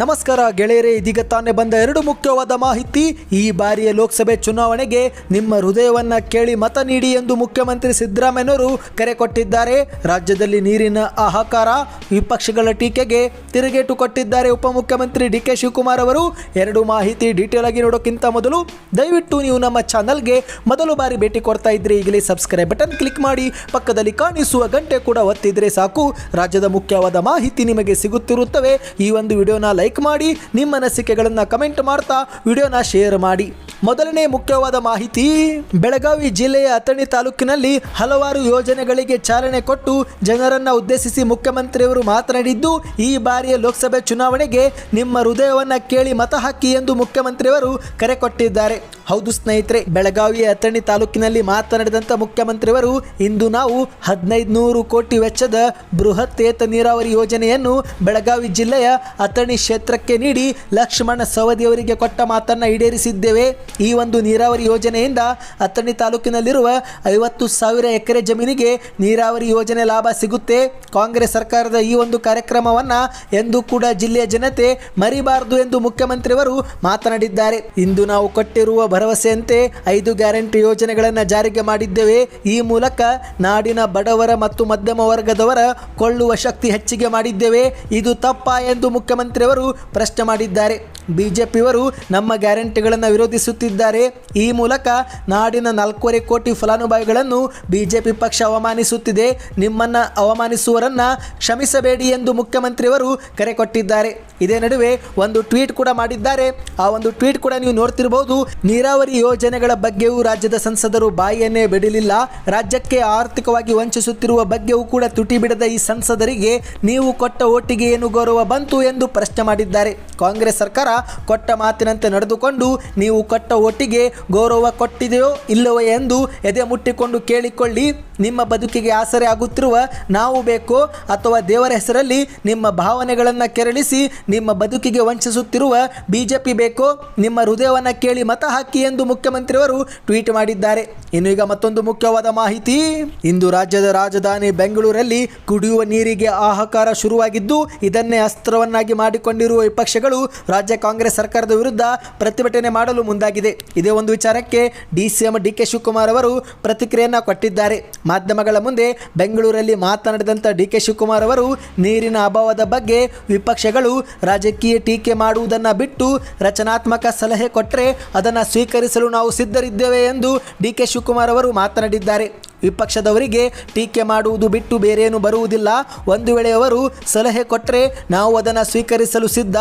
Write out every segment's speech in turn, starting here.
ನಮಸ್ಕಾರ ಗೆಳೆಯರೇ, ಇದೀಗ ತಾನೇ ಬಂದ ಎರಡು ಮುಖ್ಯವಾದ ಮಾಹಿತಿ. ಈ ಬಾರಿಯ ಲೋಕಸಭೆ ಚುನಾವಣೆಗೆ ನಿಮ್ಮ ಹೃದಯವನ್ನ ಕೇಳಿ ಮತ ನೀಡಿ ಎಂದು ಮುಖ್ಯಮಂತ್ರಿ ಸಿದ್ದರಾಮಯ್ಯನವರು ಕರೆ ಕೊಟ್ಟಿದ್ದಾರೆ. ರಾಜ್ಯದಲ್ಲಿ ನೀರಿನ ಹಾಹಾಕಾರ, ವಿಪಕ್ಷಗಳ ಟೀಕೆಗೆ ತಿರುಗೇಟು ಕೊಟ್ಟಿದ್ದಾರೆ ಉಪಮುಖ್ಯಮಂತ್ರಿ ಡಿ.ಕೆ. ಶಿವಕುಮಾರ್ ಅವರು. ಎರಡು ಮಾಹಿತಿ ಡೀಟೇಲ್ ಆಗಿ ನೋಡೋಕ್ಕಿಂತ ಮೊದಲು ದಯವಿಟ್ಟು ನೀವು ನಮ್ಮ ಚಾನಲ್ಗೆ ಮೊದಲು ಬಾರಿ ಭೇಟಿ ಕೊಡ್ತಾ ಇದ್ರೆ ಈಗಲೇ ಸಬ್ಸ್ಕ್ರೈಬ್ ಬಟನ್ ಕ್ಲಿಕ್ ಮಾಡಿ, ಪಕ್ಕದಲ್ಲಿ ಕಾಣಿಸುವ ಗಂಟೆ ಕೂಡ ಒತ್ತಿದ್ರೆ ಸಾಕು. ರಾಜ್ಯದ ಮುಖ್ಯವಾದ ಮಾಹಿತಿ ನಿಮಗೆ ಸಿಗುತ್ತಿರುತ್ತವೆ. ಈ ಒಂದು ವಿಡಿಯೋನ ಲೈಕ್ ಮಾಡಿ, ನಿಮ್ಮ ಅನಿಸಿಕೆಗಳನ್ನು ಕಮೆಂಟ್ ಮಾಡ್ತಾ ವಿಡಿಯೋನ ಶೇರ್ ಮಾಡಿ. ಮೊದಲನೇ ಮುಖ್ಯವಾದ ಮಾಹಿತಿ, ಬೆಳಗಾವಿ ಜಿಲ್ಲೆಯ ಅಥಣಿ ತಾಲೂಕಿನಲ್ಲಿ ಹಲವಾರು ಯೋಜನೆಗಳಿಗೆ ಚಾಲನೆ ಕೊಟ್ಟು ಜನರನ್ನ ಉದ್ದೇಶಿಸಿ ಮುಖ್ಯಮಂತ್ರಿಯವರು ಮಾತನಾಡಿದ್ದು, ಈ ಬಾರಿಯ ಲೋಕಸಭೆ ಚುನಾವಣೆಗೆ ನಿಮ್ಮ ಹೃದಯವನ್ನ ಕೇಳಿ ಮತ ಹಾಕಿ ಎಂದು ಮುಖ್ಯಮಂತ್ರಿಯವರು ಕರೆ ಕೊಟ್ಟಿದ್ದಾರೆ. ಹೌದು ಸ್ನೇಹಿತರೆ, ಬೆಳಗಾವಿಯ ಅಥಣಿ ತಾಲೂಕಿನಲ್ಲಿ ಮಾತನಾಡಿದಂಥ ಮುಖ್ಯಮಂತ್ರಿಯವರು, ಇಂದು ನಾವು 1500 ಕೋಟಿ ವೆಚ್ಚದ ಬೃಹತ್ ಏತ ನೀರಾವರಿ ಯೋಜನೆಯನ್ನು ಬೆಳಗಾವಿ ಜಿಲ್ಲೆಯ ಅಥಣಿ ಕ್ಷೇತ್ರಕ್ಕೆ ನೀಡಿ ಲಕ್ಷ್ಮಣ ಸವದಿಯವರಿಗೆ ಕೊಟ್ಟ ಮಾತನ್ನು ಈಡೇರಿಸಿದ್ದೇವೆ. ಈ ಒಂದು ನೀರಾವರಿ ಯೋಜನೆಯಿಂದ ಅಥಣಿ ತಾಲೂಕಿನಲ್ಲಿರುವ 50,000 ಎಕರೆ ಜಮೀನಿಗೆ ನೀರಾವರಿ ಯೋಜನೆ ಲಾಭ ಸಿಗುತ್ತೆ. ಕಾಂಗ್ರೆಸ್ ಸರ್ಕಾರದ ಈ ಒಂದು ಕಾರ್ಯಕ್ರಮವನ್ನು ಎಂದೂ ಕೂಡ ಜಿಲ್ಲೆಯ ಜನತೆ ಮರಿಬಾರದು ಎಂದು ಮುಖ್ಯಮಂತ್ರಿಯವರು ಮಾತನಾಡಿದ್ದಾರೆ. ಇಂದು ನಾವು ಕೊಟ್ಟಿರುವ ಭರವಸೆಯಂತೆ 5 ಗ್ಯಾರಂಟಿ ಯೋಜನೆಗಳನ್ನು ಜಾರಿಗೆ ಮಾಡಿದ್ದೇವೆ. ಈ ಮೂಲಕ ನಾಡಿನ ಬಡವರ ಮತ್ತು ಮಧ್ಯಮ ವರ್ಗದವರ ಕೊಳ್ಳುವ ಶಕ್ತಿ ಹೆಚ್ಚಿಗೆ ಮಾಡಿದ್ದೇವೆ. ಇದು ತಪ್ಪಾ ಎಂದು ಮುಖ್ಯಮಂತ್ರಿಯವರು ಪ್ರಶ್ನೆ ಮಾಡಿದ್ದಾರೆ. ಬಿಜೆಪಿಯವರು ನಮ್ಮ ಗ್ಯಾರಂಟಿಗಳನ್ನು ವಿರೋಧಿಸುತ್ತಿದ್ದಾರೆ. ಈ ಮೂಲಕ ನಾಡಿನ 4.5 ಕೋಟಿ ಫಲಾನುಭವಿಗಳನ್ನು ಬಿಜೆಪಿ ಪಕ್ಷ ಅವಮಾನಿಸುತ್ತಿದೆ. ನಿಮ್ಮನ್ನು ಅವಮಾನಿಸುವವರನ್ನ ಕ್ಷಮಿಸಬೇಡಿ ಎಂದು ಮುಖ್ಯಮಂತ್ರಿಯವರು ಕರೆ ಕೊಟ್ಟಿದ್ದಾರೆ. ಇದೇ ನಡುವೆ ಒಂದು ಟ್ವೀಟ್ ಕೂಡ ಮಾಡಿದ್ದಾರೆ. ಆ ಒಂದು ಟ್ವೀಟ್ ಕೂಡ ನೀವು ನೋಡ್ತಿರಬಹುದು. ನೀರಾವರಿ ಯೋಜನೆಗಳ ಬಗ್ಗೆಯೂ ರಾಜ್ಯದ ಸಂಸದರು ಬಾಯಿಯನ್ನೇ ಬಿಡಲಿಲ್ಲ. ರಾಜ್ಯಕ್ಕೆ ಆರ್ಥಿಕವಾಗಿ ವಂಚಿಸುತ್ತಿರುವ ಬಗ್ಗೆಯೂ ಕೂಡ ತುಟಿ ಬಿಡದ ಈ ಸಂಸದರಿಗೆ ನೀವು ಕೊಟ್ಟ ಓಟಿಗೆ ಏನು ಗೌರವ ಬಂತು ಎಂದು ಪ್ರಶ್ನೆ ಮಾಡಿದ್ದಾರೆ. ಕಾಂಗ್ರೆಸ್ ಸರ್ಕಾರ ಕೊಟ್ಟ ಮಾತಿನಂತೆ ನಡೆದುಕೊಂಡು ನೀವು ಕೊಟ್ಟ ಓಟಿಗೆ ಗೌರವ ಕೊಟ್ಟಿದೆಯೋ ಇಲ್ಲವೋ ಎಂದು ಎದೆ ಮುಟ್ಟಿಕೊಂಡು ಕೇಳಿಕೊಳ್ಳಿ. ನಿಮ್ಮ ಬದುಕಿಗೆ ಆಸರೆ ಆಗುತ್ತಿರುವ ನಾವು ಬೇಕೋ ಅಥವಾ ದೇವರ ಹೆಸರಲ್ಲಿ ನಿಮ್ಮ ಭಾವನೆಗಳನ್ನು ಕೆರಳಿಸಿ ನಿಮ್ಮ ಬದುಕಿಗೆ ವಂಚಿಸುತ್ತಿರುವ ಬಿಜೆಪಿ ಬೇಕೋ? ನಿಮ್ಮ ಹೃದಯವನ್ನು ಕೇಳಿ ಮತ ಹಾಕಿ ಎಂದು ಮುಖ್ಯಮಂತ್ರಿಯವರು ಟ್ವೀಟ್ ಮಾಡಿದ್ದಾರೆ. ಇನ್ನು ಈಗ ಮತ್ತೊಂದು ಮುಖ್ಯವಾದ ಮಾಹಿತಿ, ಇಂದು ರಾಜ್ಯದ ರಾಜಧಾನಿ ಬೆಂಗಳೂರಲ್ಲಿ ಕುಡಿಯುವ ನೀರಿಗೆ ಹಾಹಾಕಾರ ಶುರುವಾಗಿದ್ದು, ಇದನ್ನೇ ಅಸ್ತ್ರವನ್ನಾಗಿ ಮಾಡಿಕೊಂಡಿರುವ ವಿಪಕ್ಷಗಳು ರಾಜ್ಯ ಕಾಂಗ್ರೆಸ್ ಸರ್ಕಾರದ ವಿರುದ್ಧ ಪ್ರತಿಭಟನೆ ಮಾಡಲು ಮುಂದಾಗಿದೆ. ಇದೇ ಒಂದು ವಿಚಾರಕ್ಕೆ ಸಿಎಂ ಡಿ.ಕೆ. ಶಿವಕುಮಾರ್ ಅವರು ಪ್ರತಿಕ್ರಿಯೆಯನ್ನು ಕೊಟ್ಟಿದ್ದಾರೆ. ಮಾಧ್ಯಮಗಳ ಮುಂದೆ ಬೆಂಗಳೂರಲ್ಲಿ ಮಾತನಾಡಿದಂಥ ಡಿ.ಕೆ. ಶಿವಕುಮಾರ್ ಅವರು, ನೀರಿನ ಅಭಾವದ ಬಗ್ಗೆ ವಿಪಕ್ಷಗಳು ರಾಜಕೀಯ ಟೀಕೆ ಮಾಡುವುದನ್ನು ಬಿಟ್ಟು ರಚನಾತ್ಮಕ ಸಲಹೆ ಕೊಟ್ಟರೆ ಅದನ್ನು ಸ್ವೀಕರಿಸಲು ನಾವು ಸಿದ್ಧರಿದ್ದೇವೆ ಎಂದು ಡಿ.ಕೆ. ಶಿವಕುಮಾರ್ ಅವರು ಮಾತನಾಡಿದ್ದಾರೆ. ವಿಪಕ್ಷದವರಿಗೆ ಟೀಕೆ ಮಾಡುವುದು ಬಿಟ್ಟು ಬೇರೇನು ಬರುವುದಿಲ್ಲ. ಒಂದು ವೇಳೆ ಅವರು ಸಲಹೆ ಕೊಟ್ಟರೆ ನಾವು ಅದನ್ನು ಸ್ವೀಕರಿಸಲು ಸಿದ್ಧ.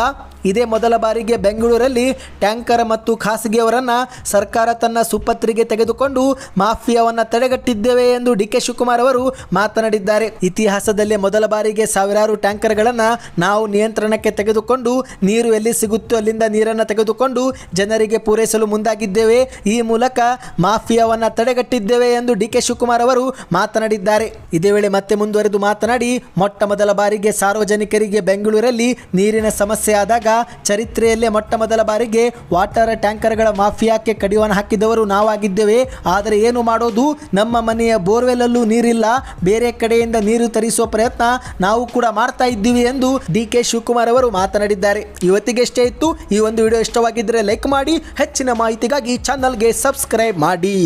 ಇದೇ ಮೊದಲ ಬಾರಿಗೆ ಬೆಂಗಳೂರಲ್ಲಿ ಟ್ಯಾಂಕರ್ ಮತ್ತು ಖಾಸಗಿಯವರನ್ನು ಸರ್ಕಾರ ತನ್ನ ಸುಪತ್ರಿಗೆ ತೆಗೆದುಕೊಂಡು ಮಾಫಿಯಾವನ್ನು ತಡೆಗಟ್ಟಿದ್ದೇವೆ ಎಂದು ಡಿ.ಕೆ. ಶಿವಕುಮಾರ್ ಅವರು ಮಾತನಾಡಿದ್ದಾರೆ. ಇತಿಹಾಸದಲ್ಲೇ ಮೊದಲ ಬಾರಿಗೆ ಸಾವಿರಾರು ಟ್ಯಾಂಕರ್ಗಳನ್ನು ನಾವು ನಿಯಂತ್ರಣಕ್ಕೆ ತೆಗೆದುಕೊಂಡು ನೀರು ಎಲ್ಲಿ ಸಿಗುತ್ತೋ ಅಲ್ಲಿಂದ ನೀರನ್ನು ತೆಗೆದುಕೊಂಡು ಜನರಿಗೆ ಪೂರೈಸಲು ಮುಂದಾಗಿದ್ದೇವೆ. ಈ ಮೂಲಕ ಮಾಫಿಯಾವನ್ನು ತಡೆಗಟ್ಟಿದ್ದೇವೆ ಎಂದು ಡಿ.ಕೆ. ಶಿವಕುಮಾರ್ ಅವರು ಮಾತನಾಡಿದ್ದಾರೆ. ಇದೇ ವೇಳೆ ಮತ್ತೆ ಮುಂದುವರೆದು ಮಾತನಾಡಿ, ಮೊಟ್ಟ ಮೊದಲ ಬಾರಿಗೆ ಸಾರ್ವಜನಿಕರಿಗೆ ಬೆಂಗಳೂರಲ್ಲಿ ನೀರಿನ ಸಮಸ್ಯೆ ಆದಾಗ ಚರಿತ್ರೆಯಲ್ಲೇ ಮೊಟ್ಟ ಮೊದಲ ಬಾರಿಗೆ ವಾಟರ್ ಟ್ಯಾಂಕರ್ಗಳ ಮಾಫಿಯಾಕ್ಕೆ ಕಡಿವಾಣ ಹಾಕಿದವರು ನಾವಾಗಿದ್ದೇವೆ. ಆದರೆ ಏನು ಮಾಡೋದು, ನಮ್ಮ ಮನೆಯ ಬೋರ್ವೆಲ್ ಅಲ್ಲೂ ನೀರಿಲ್ಲ, ಬೇರೆ ಕಡೆಯಿಂದ ನೀರು ತರಿಸುವ ಪ್ರಯತ್ನ ನಾವು ಕೂಡ ಮಾಡ್ತಾ ಇದ್ದೀವಿ ಎಂದು ಡಿ.ಕೆ. ಶಿವಕುಮಾರ್ ಅವರು ಮಾತನಾಡಿದ್ದಾರೆ. ಇವತ್ತಿಗೆ ಇಷ್ಟೇ ಇತ್ತು. ಈ ಒಂದು ವಿಡಿಯೋ ಇಷ್ಟವಾಗಿದ್ದರೆ ಲೈಕ್ ಮಾಡಿ, ಹೆಚ್ಚಿನ ಮಾಹಿತಿಗಾಗಿ ಚಾನಲ್ಗೆ ಸಬ್ಸ್ಕ್ರೈಬ್ ಮಾಡಿ.